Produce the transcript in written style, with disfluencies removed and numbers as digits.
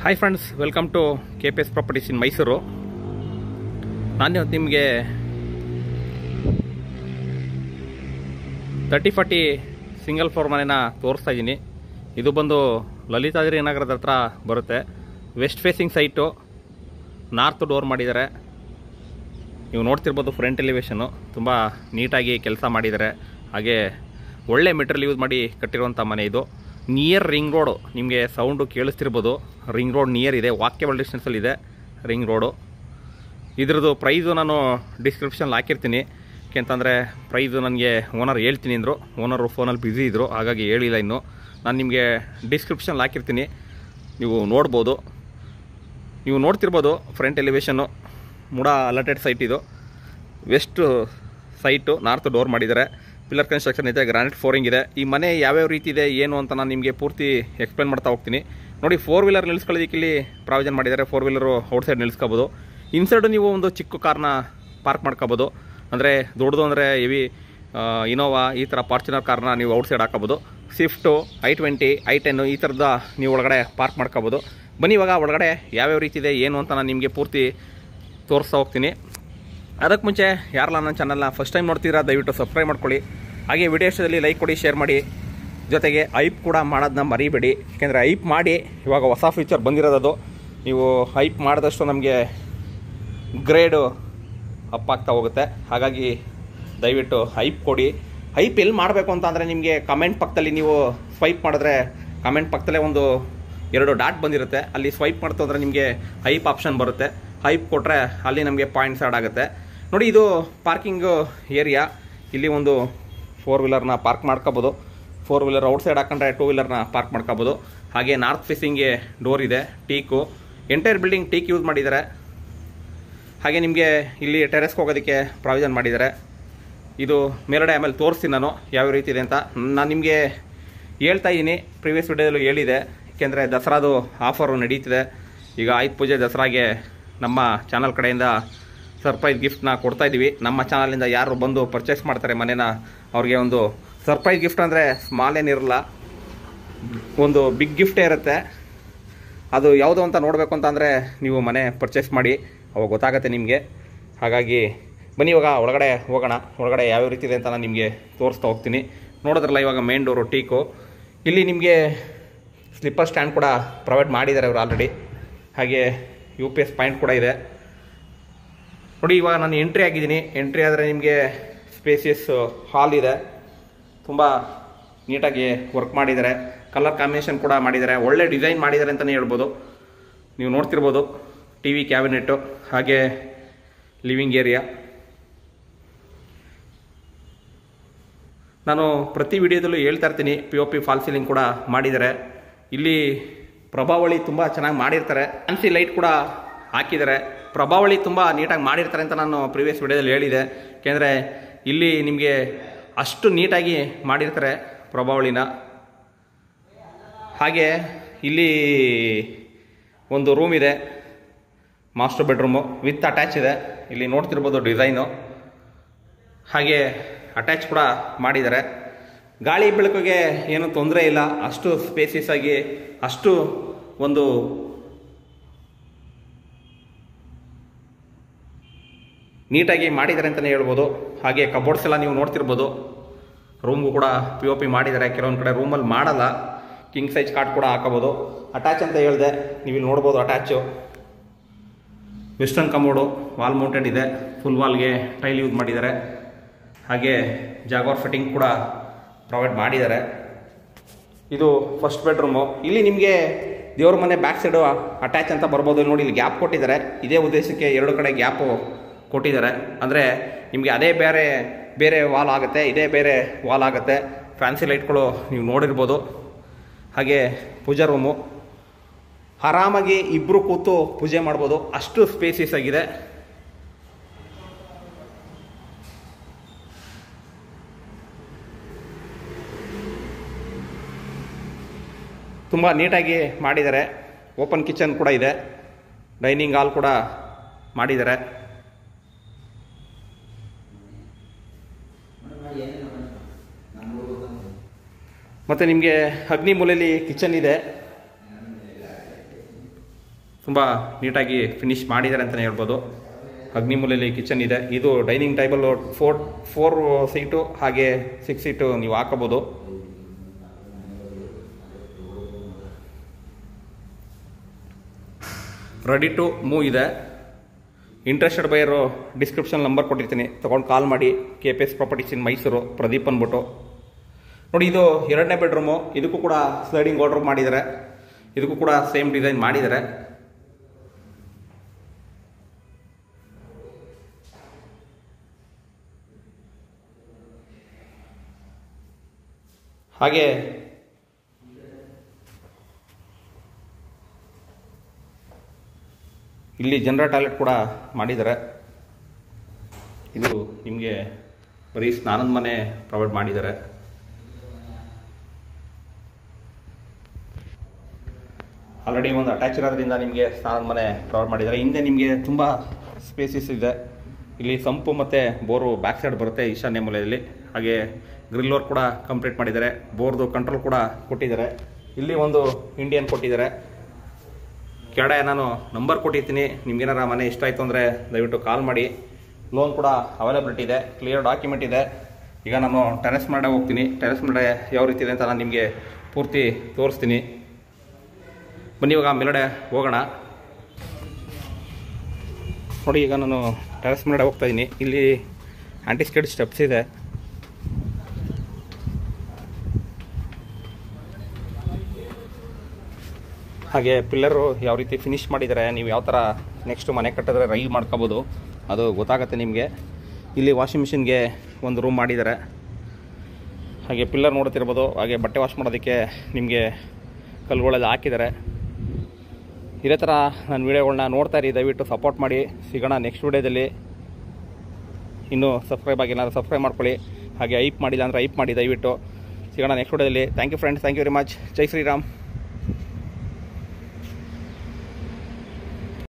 Hi friends, welcome to KPS properties in Mysuru. ನಾನು ನಿಮಗೆ 30-40 single floor ಮನೆನ ತೋರಿಸ್ತಾ ಇದ್ದೀನಿ. ಇದು ಬಂದು ಲಲಿತಾದ್ರಿ ನಗರದ ಹತ್ರ ಬರುತ್ತೆ. West facing site, north door ಮಾಡಿದ್ದಾರೆ. ನೀವು ನೋಡ್ತಿರ್ಬೋದು ಫ್ರಂಟ್ ಎಲಿವೇಶನು ತುಂಬ ನೀಟಾಗಿ ಕೆಲಸ ಮಾಡಿದ್ದಾರೆ. ಹಾಗೆ ಒಳ್ಳೆ ಮೆಟೀರಿಯಲ್ ಯೂಸ್ ಮಾಡಿ ಕಟ್ಟಿರುವಂಥ ಮನೆ ಇದು. ನಿಯರ್ ರಿಂಗ್ ರೋಡು, ನಿಮಗೆ ಸೌಂಡು ಕೇಳಿಸ್ತಿರ್ಬೋದು. ರಿಂಗ್ ರೋಡ್ ನಿಯರ್ ಇದೆ, ವಾಕ್ಯಬಲ್ ಡಿಸ್ಟೆನ್ಸಲ್ಲಿದೆ ರಿಂಗ್ ರೋಡು. ಇದ್ರದ್ದು ಪ್ರೈಸು ನಾನು ಡಿಸ್ಕ್ರಿಪ್ಷನ್ಲಿ ಹಾಕಿರ್ತೀನಿ. ಯಾಕೆಂತಂದರೆ ಪ್ರೈಸು ನನಗೆ ಓನರ್ ಹೇಳ್ತೀನಿ ಅಂದರು. ಓನರು ಫೋನಲ್ಲಿ ಬ್ಯುಸಿ ಇದ್ದರು, ಹಾಗಾಗಿ ಹೇಳಿಲ್ಲ ಇನ್ನು. ನಾನು ನಿಮಗೆ ಡಿಸ್ಕ್ರಿಪ್ಷನ್ಲಿ ಹಾಕಿರ್ತೀನಿ, ನೀವು ನೋಡ್ಬೋದು. ನೀವು ನೋಡ್ತಿರ್ಬೋದು ಫ್ರಂಟ್ ಎಲಿವೇಶನ್ನು, ಮುಡ ಅಲರ್ಟೆಡ್ ಸೈಟ್ ಇದು. ವೆಸ್ಟ್ ಸೈಟು, ನಾರ್ತ್ ಡೋರ್ ಮಾಡಿದ್ದಾರೆ. ಪಿಲ್ಲರ್ ಕನ್ಸ್ಟ್ರಕ್ಷನ್ ಇದೆ, ಗ್ರಾನೈಟ್ ಫ್ಲೋರಿಂಗ್ ಇದೆ. ಈ ಮನೆ ಯಾವ್ಯಾವ ರೀತಿ ಇದೆ ಏನು ಅಂತ ನಾನು ನಿಮಗೆ ಪೂರ್ತಿ ಎಕ್ಸ್ಪ್ಲೇನ್ ಮಾಡ್ತಾ ಹೋಗ್ತೀನಿ. ನೋಡಿ, 4 ವೀಲರ್ ನಿಲ್ಲಿಸ್ಕೊಳ್ಳೋದಕ್ಕೆ ಇಲ್ಲಿ ಪ್ರಾವಿಷನ್ ಮಾಡಿದ್ದಾರೆ. 4 ವೀಲರು ಔಟ್ಸೈಡ್ ನಿಲ್ಲಿಸ್ಕೋಬೋದು. ಇನ್ಸೈಡು ನೀವು ಒಂದು ಚಿಕ್ಕ ಕಾರ್ನ ಪಾರ್ಕ್ ಮಾಡ್ಕೋಬೋದು. ಅಂದರೆ ದೊಡ್ಡದು ಅಂದರೆ ಹೆವಿ ಇನೋವಾ, ಈ ಥರ ಫಾರ್ಚುನರ್ ಕಾರ್ನ ನೀವು ಔಟ್ಸೈಡ್ ಹಾಕೋಬೋದು. ಸ್ವಿಫ್ಟು, i20, i10 ಈ ಥರದ ನೀವು ಒಳಗಡೆ ಪಾರ್ಕ್ ಮಾಡ್ಕೋಬೋದು. ಬನ್ನಿ, ಇವಾಗ ಒಳಗಡೆ ಯಾವ್ಯಾವ ರೀತಿ ಇದೆ ಏನು ಅಂತ ನಾನು ನಿಮಗೆ ಪೂರ್ತಿ ತೋರಿಸ್ತಾ ಹೋಗ್ತೀನಿ. ಅದಕ್ಕೆ ಮುಂಚೆ ಯಾರಲ್ಲ ನನ್ನ ಚಾನಲ್ನ ಫಸ್ಟ್ ಟೈಮ್ ನೋಡ್ತೀರಾ, ದಯವಿಟ್ಟು ಸಬ್ಸ್ಕ್ರೈಬ್ ಮಾಡ್ಕೊಳ್ಳಿ. ಹಾಗೆ ವಿಡಿಯೋ ಇಷ್ಟದಲ್ಲಿ ಲೈಕ್ ಕೊಡಿ, ಶೇರ್ ಮಾಡಿ. ಜೊತೆಗೆ ಐಪ್ ಕೂಡ ಮಾಡೋದನ್ನ ಮರಿಬೇಡಿ. ಯಾಕೆಂದರೆ ಐಪ್ ಮಾಡಿ ಇವಾಗ ಹೊಸ ಫೀಚರ್ ಬಂದಿರೋದು. ನೀವು ಐಪ್ ಮಾಡಿದಷ್ಟು ನಮಗೆ ಗ್ರೇಡು ಅಪ್ ಆಗ್ತಾ ಹೋಗುತ್ತೆ. ಹಾಗಾಗಿ ದಯವಿಟ್ಟು ಐಪ್ ಕೊಡಿ. ಐಪ್ ಎಲ್ಲಿ ಮಾಡಬೇಕು ಅಂತ ಅಂದರೆ, ನಿಮಗೆ ಕಮೆಂಟ್ ಪಕ್ಕದಲ್ಲಿ ನೀವು ಸ್ವೈಪ್ ಮಾಡಿದ್ರೆ ಕಮೆಂಟ್ ಪಕ್ಕದಲ್ಲೇ ಒಂದು 2 ಡಾಟ್ ಬಂದಿರುತ್ತೆ. ಅಲ್ಲಿ ಸ್ವೈಪ್ ಮಾಡ್ತು ಅಂದರೆ ನಿಮಗೆ ಐಪ್ ಆಪ್ಷನ್ ಬರುತ್ತೆ. ಐಪ್ ಕೊಟ್ಟರೆ ಅಲ್ಲಿ ನಮಗೆ ಪಾಯಿಂಟ್ಸ್ ಆ್ಯಡ್ ಆಗುತ್ತೆ. ನೋಡಿ, ಇದು ಪಾರ್ಕಿಂಗು ಏರಿಯಾ. ಇಲ್ಲಿ ಒಂದು 4 ವೀಲರ್ನ ಪಾರ್ಕ್ ಮಾಡ್ಕೋಬೋದು. 4 ವೀಲರ್ ಔಟ್ಸೈಡ್ ಹಾಕೊಂಡ್ರೆ 2 ವೀಲರ್ನ ಪಾರ್ಕ್ ಮಾಡ್ಕೋಬೋದು. ಹಾಗೆ ನಾರ್ತ್ ಫೇಸಿಂಗ್ಗೆ ಡೋರ್ ಇದೆ, teak. Entire building teak use ಮಾಡಿದ್ದಾರೆ. ಹಾಗೆ ನಿಮಗೆ ಇಲ್ಲಿ ಟೆರೆಸ್ಗೆ ಹೋಗೋದಕ್ಕೆ ಪ್ರಾವಿಷನ್ ಮಾಡಿದ್ದಾರೆ. ಇದು ಮೇಲ್ಗಡೆ ಆಮೇಲೆ ತೋರಿಸ್ತೀನಿ ನಾನು ಯಾವ ರೀತಿ ಇದೆ ಅಂತ. ನಾನು ನಿಮಗೆ ಹೇಳ್ತಾ ಇದ್ದೀನಿ, ಪ್ರೀವಿಯಸ್ ವಿಡಿಯೋದಲ್ಲೂ ಹೇಳಿದೆ. ಏಕೆಂದರೆ ದಸರಾದು ಆಫರು ನಡೀತಿದೆ. ಈಗ ಆಯುಧ ಪೂಜೆ ದಸರಾಗೆ ನಮ್ಮ ಚಾನಲ್ ಕಡೆಯಿಂದ ಸರ್ಪ್ರೈಸ್ ಗಿಫ್ಟ್ನ ಕೊಡ್ತಾಯಿದ್ದೀವಿ. ನಮ್ಮ ಚಾನಲಿಂದ ಯಾರು ಬಂದು ಪರ್ಚೇಸ್ ಮಾಡ್ತಾರೆ ಮನೇನ, ಅವ್ರಿಗೆ ಒಂದು ಸರ್ಪ್ರೈಸ್ ಗಿಫ್ಟ್ ಅಂದರೆ ಸ್ಮಾಲ್ ಏನಿರಲ್ಲ, ಒಂದು ಬಿಗ್ ಗಿಫ್ಟೇ ಇರುತ್ತೆ. ಅದು ಯಾವುದು ಅಂತ ನೋಡಬೇಕು ಅಂತ ಅಂದರೆ ನೀವು ಮನೆ ಪರ್ಚೇಸ್ ಮಾಡಿ, ಅವಾಗ ಗೊತ್ತಾಗುತ್ತೆ ನಿಮಗೆ. ಹಾಗಾಗಿ ಬನ್ನಿ, ಇವಾಗ ಒಳಗಡೆ ಹೋಗೋಣ. ಒಳಗಡೆ ಯಾವ್ಯಾವ ರೀತಿ ಇದೆ ಅಂತ ನಾನು ನಿಮಗೆ ತೋರಿಸ್ತಾ ಹೋಗ್ತೀನಿ. ನೋಡಿದ್ರಲ್ಲ, ಇವಾಗ ಮೇನ್ ಡೋರು ಟೀಕು. ಇಲ್ಲಿ ನಿಮಗೆ ಸ್ಲಿಪ್ಪರ್ ಸ್ಟ್ಯಾಂಡ್ ಕೂಡ ಪ್ರೊವೈಡ್ ಮಾಡಿದ್ದಾರೆ ಅವರು ಆಲ್ರೆಡಿ. ಹಾಗೆ UPS ಪಾಯಿಂಟ್ ಕೂಡ ಇದೆ. ನೋಡಿ, ಇವಾಗ ನಾನು ಎಂಟ್ರಿ ಆಗಿದ್ದೀನಿ. ಎಂಟ್ರಿ ಆದರೆ ನಿಮಗೆ ಸ್ಪೇಸಿಯಸ್ ಹಾಲ್ ಇದೆ. ತುಂಬ ನೀಟಾಗಿ ವರ್ಕ್ ಮಾಡಿದ್ದಾರೆ. ಕಲರ್ ಕಾಂಬಿನೇಷನ್ ಕೂಡ ಮಾಡಿದ್ದಾರೆ. ಒಳ್ಳೆ ಡಿಸೈನ್ ಮಾಡಿದ್ದಾರೆ ಅಂತಲೇ ಹೇಳ್ಬೋದು. ನೀವು ನೋಡ್ತಿರ್ಬೋದು TV ಕ್ಯಾಬಿನೆಟ್ಟು, ಹಾಗೆ ಲಿವಿಂಗ್ ಏರಿಯಾ. ನಾನು ಪ್ರತಿ ವಿಡಿಯೋದಲ್ಲೂ ಹೇಳ್ತಾ ಇರ್ತೀನಿ, POP ಫಾಲ್ ಸೀಲಿಂಗ್ ಕೂಡ ಮಾಡಿದ್ದಾರೆ. ಇಲ್ಲಿ ಪ್ರಭಾವಳಿ ತುಂಬ ಚೆನ್ನಾಗಿ ಮಾಡಿರ್ತಾರೆ. ಫ್ಯಾನ್ಸಿ ಲೈಟ್ ಕೂಡ ಹಾಕಿದ್ದಾರೆ. ಪ್ರಭಾವಳಿ ತುಂಬ ನೀಟಾಗಿ ಮಾಡಿರ್ತಾರೆ ಅಂತ ನಾನು ಪ್ರೀವಿಯಸ್ ವಿಡಿಯೋದಲ್ಲಿ ಹೇಳಿದೆ. ಏಕೆಂದರೆ ಇಲ್ಲಿ ನಿಮಗೆ ಅಷ್ಟು ನೀಟಾಗಿ ಮಾಡಿರ್ತಾರೆ ಪ್ರಭಾವಳಿನ. ಹಾಗೆ ಇಲ್ಲಿ ಒಂದು ರೂಮ್ ಇದೆ, ಮಾಸ್ಟರ್ ಬೆಡ್ರೂಮು ವಿತ್ ಅಟ್ಯಾಚ್ ಇದೆ. ಇಲ್ಲಿ ನೋಡ್ತಿರ್ಬೋದು ಡಿಸೈನು. ಹಾಗೆ ಅಟ್ಯಾಚ್ ಕೂಡ ಮಾಡಿದ್ದಾರೆ. ಗಾಳಿ ಬೆಳಕಿಗೆ ಏನೂ ತೊಂದರೆ ಇಲ್ಲ. ಅಷ್ಟು ಸ್ಪೇಸಿಯಸ್ ಆಗಿ, ಅಷ್ಟು ಒಂದು ನೀಟಾಗಿ ಮಾಡಿದ್ದಾರೆ ಅಂತಲೇ ಹೇಳ್ಬೋದು. ಹಾಗೆ ಕಬೋರ್ಡ್ಸ್ ಎಲ್ಲ ನೀವು ನೋಡ್ತಿರ್ಬೋದು. ರೂಮ್ಗೂ ಕೂಡ POP ಮಾಡಿದ್ದಾರೆ. ಕೆಲವೊಂದು ಕಡೆ ರೂಮಲ್ಲಿ ಮಾಡಲ್ಲ, ಕಿಂಗ್ ಸೈಜ್ ಕಾಟ್ ಕೂಡ ಹಾಕೋಬೋದು. ಅಟ್ಯಾಚ್ ಅಂತ ಹೇಳಿದೆ, ನೀವು ಇಲ್ಲಿ ನೋಡ್ಬೋದು attach. Western commode wall mounted ಇದೆ. ಫುಲ್ ವಾಲ್ಗೆ ಟೈಲ್ ಯೂಸ್ ಮಾಡಿದ್ದಾರೆ. ಹಾಗೆ ಜಾಗ್ವಾರ್ ಫಿಟ್ಟಿಂಗ್ ಕೂಡ ಪ್ರೊವೈಡ್ ಮಾಡಿದ್ದಾರೆ. ಇದು ಫಸ್ಟ್ ಬೆಡ್ರೂಮು. ಇಲ್ಲಿ ನಿಮಗೆ ದೇವ್ರ ಮನೆ ಬ್ಯಾಕ್ ಸೈಡು ಅಟ್ಯಾಚ್ ಅಂತ ಬರ್ಬೋದು. ನೋಡಿ, ಇಲ್ಲಿ ಗ್ಯಾಪ್ ಕೊಟ್ಟಿದ್ದಾರೆ. ಇದೇ ಉದ್ದೇಶಕ್ಕೆ 2 ಕಡೆ ಗ್ಯಾಪು ಕೊಟ್ಟಿದ್ದಾರೆ. ಅಂದರೆ ನಿಮಗೆ ಅದೇ ಬೇರೆ ಬೇರೆ ವಾಲ್ ಆಗುತ್ತೆ, ಇದೇ ಬೇರೆ ವಾಲ್ ಆಗುತ್ತೆ. ಫ್ಯಾನ್ಸಿ ಲೈಟ್ಗಳು ನೀವು ನೋಡಿರ್ಬೋದು. ಹಾಗೆ ಪೂಜಾ ರೂಮು, ಆರಾಮಾಗಿ ಇಬ್ಬರು ಕೂತು ಪೂಜೆ ಮಾಡ್ಬೋದು, ಅಷ್ಟು ಸ್ಪೇಸಿಯಸ್ ಆಗಿದೆ. ತುಂಬ ನೀಟಾಗಿ ಮಾಡಿದ್ದಾರೆ. ಓಪನ್ ಕಿಚನ್ ಕೂಡ ಇದೆ. ಡೈನಿಂಗ್ ಹಾಲ್ ಕೂಡ ಮಾಡಿದ್ದಾರೆ. ಮತ್ತು ನಿಮಗೆ ಅಗ್ನಿ ಮೂಲೆಯಲ್ಲಿ ಕಿಚನ್ ಇದೆ. ತುಂಬ ನೀಟಾಗಿ ಫಿನಿಶ್ ಮಾಡಿದ್ದಾರೆ ಅಂತಲೇ ಹೇಳ್ಬೋದು. ಅಗ್ನಿಮೂಲೆಯಲ್ಲಿ ಕಿಚನ್ ಇದೆ. ಇದು ಡೈನಿಂಗ್ ಟೇಬಲ್ ಫೋರ್ ಸೀಟು ಹಾಗೆ 6 ಸೀಟು ನೀವು ಹಾಕೋಬೋದು. ರೆಡಿ ಟು ಮೂವ್ ಇದೆ. ಇಂಟ್ರೆಸ್ಟೆಡ್ ಬೈಯರು ಡಿಸ್ಕ್ರಿಪ್ಷನ್ ನಂಬರ್ ಕೊಟ್ಟಿರ್ತೀನಿ, ತೊಗೊಂಡು ಕಾಲ್ ಮಾಡಿ. KPS properties in Mysuru, Pradeep ಅಂದ್ಬಿಟ್ಟು. ನೋಡಿ, ಇದು 2ನೇ ಬೆಡ್ರೂಮು. ಇದಕ್ಕೂ ಕೂಡ ಸ್ಲೈಡಿಂಗ್ ವಾರ್ಡ್ರೋಬ್ ಮಾಡಿದ್ದಾರೆ. ಇದಕ್ಕೂ ಕೂಡ ಸೇಮ್ ಡಿಸೈನ್ ಮಾಡಿದ್ದಾರೆ. ಹಾಗೆ ಇಲ್ಲಿ ಜನರಲ್ ಟಾಯ್ಲೆಟ್ ಕೂಡ ಮಾಡಿದ್ದಾರೆ. ಇದು ನಿಮಗೆ ಬರೀ ಸ್ನಾನದ ಮನೆ ಪ್ರೊವೈಡ್ ಮಾಡಿದ್ದಾರೆ. ಆಲ್ರೆಡಿ ಒಂದು ಅಟ್ಯಾಚ್ ಇರೋದ್ರಿಂದ ನಿಮಗೆ ಸ್ನಾನದ ಮನೆ ಪ್ರೊವೈಡ್ ಮಾಡಿದ್ದಾರೆ. ಹಿಂದೆ ನಿಮಗೆ ತುಂಬ ಸ್ಪೇಸಸ್ ಇದೆ. ಇಲ್ಲಿ ಸಂಪು ಮತ್ತು ಬೋರು ಬ್ಯಾಕ್ ಸೈಡ್ ಬರುತ್ತೆ ಈಶಾನ್ಯ ಮೂಲೆಯಲ್ಲಿ. ಹಾಗೆ ಗ್ರಿಲ್ ವರ್ಕ್ ಕೂಡ ಕಂಪ್ಲೀಟ್ ಮಾಡಿದ್ದಾರೆ. ಬೋರ್ದು ಕಂಟ್ರೋಲ್ ಕೂಡ ಕೊಟ್ಟಿದ್ದಾರೆ. ಇಲ್ಲಿ ಒಂದು ಇಂಡಿಯನ್ ಕೊಟ್ಟಿದ್ದಾರೆ. ಕೆಳಗಡೆ ನಾನು ನಂಬರ್ ಕೊಟ್ಟಿರ್ತೀನಿ. ನಿಮ್ಗೇನಾರ ಮನೆ ಇಷ್ಟ ಆಯಿತು ಅಂದರೆ ದಯವಿಟ್ಟು ಕಾಲ್ ಮಾಡಿ. ಲೋನ್ ಕೂಡ ಅವೈಲಬಿಲಿಟಿ ಇದೆ. ಕ್ಲಿಯರ್ ಡಾಕ್ಯುಮೆಂಟ್ ಇದೆ. ಈಗ ನಾನು ಟೆರೆಸ್ ಮನೆ ಹೋಗ್ತೀನಿ. ಟೆರೆಸ್ ಮನೆ ಯಾವ ರೀತಿ ಇದೆ ಅಂತ ನಾನು ನಿಮಗೆ ಪೂರ್ತಿ ತೋರಿಸ್ತೀನಿ. ಬನ್ನಿ ಇವಾಗ ಮೇಲ್ಗಡೆ ಹೋಗೋಣ. ನೋಡಿ, ಈಗ ನಾನು ಟೆರೆಸ್ ಮನೆ ಹೋಗ್ತಾ ಇದ್ದೀನಿ. ಇಲ್ಲಿ ಆಂಟಿಸ್ಕೇಡ್ ಸ್ಟೆಪ್ಸ್ ಇದೆ. ಹಾಗೆ ಪಿಲ್ಲರು ಯಾವ ರೀತಿ ಫಿನಿಶ್ ಮಾಡಿದ್ದಾರೆ, ನೀವು ಯಾವ ಥರ ನೆಕ್ಸ್ಟ್ ಮನೆ ಕಟ್ಟಿದ್ರೆ ರೈ ಮಾಡ್ಕೋಬೋದು, ಅದು ಗೊತ್ತಾಗುತ್ತೆ ನಿಮಗೆ. ಇಲ್ಲಿ ವಾಷಿಂಗ್ ಮಿಷಿನ್ಗೆ ಒಂದು ರೂಮ್ ಮಾಡಿದ್ದಾರೆ. ಹಾಗೆ ಪಿಲ್ಲರ್ ನೋಡ್ತಿರ್ಬೋದು. ಹಾಗೆ ಬಟ್ಟೆ ವಾಶ್ ಮಾಡೋದಕ್ಕೆ ನಿಮಗೆ ಕಲ್ಲುಗಳೆಲ್ಲ ಹಾಕಿದ್ದಾರೆ. ಇದೇ ಥರ ನನ್ನ ವೀಡಿಯೋಗಳನ್ನ ನೋಡ್ತಾ ಇರಿ. ದಯವಿಟ್ಟು ಸಪೋರ್ಟ್ ಮಾಡಿ. ಸಿಗೋಣ ನೆಕ್ಸ್ಟ್ ವೀಡಿಯೋದಲ್ಲಿ. ಇನ್ನೂ ಸಬ್ಸ್ಕ್ರೈಬ್ ಆಗಿಲ್ಲ ಅಂದರೆ ಸಬ್ಸ್ಕ್ರೈಬ್ ಮಾಡ್ಕೊಳ್ಳಿ. ಹಾಗೆ ಐಪ್ ಮಾಡಿಲ್ಲ ಅಂದರೆ ಐಪ್ ಮಾಡಿ ದಯವಿಟ್ಟು. ಸಿಗೋಣ ನೆಕ್ಸ್ಟ್ ವೀಡಿಯೋದಲ್ಲಿ. Thank you friends. Thank you very much. ಜೈ ಶ್ರೀರಾಮ್.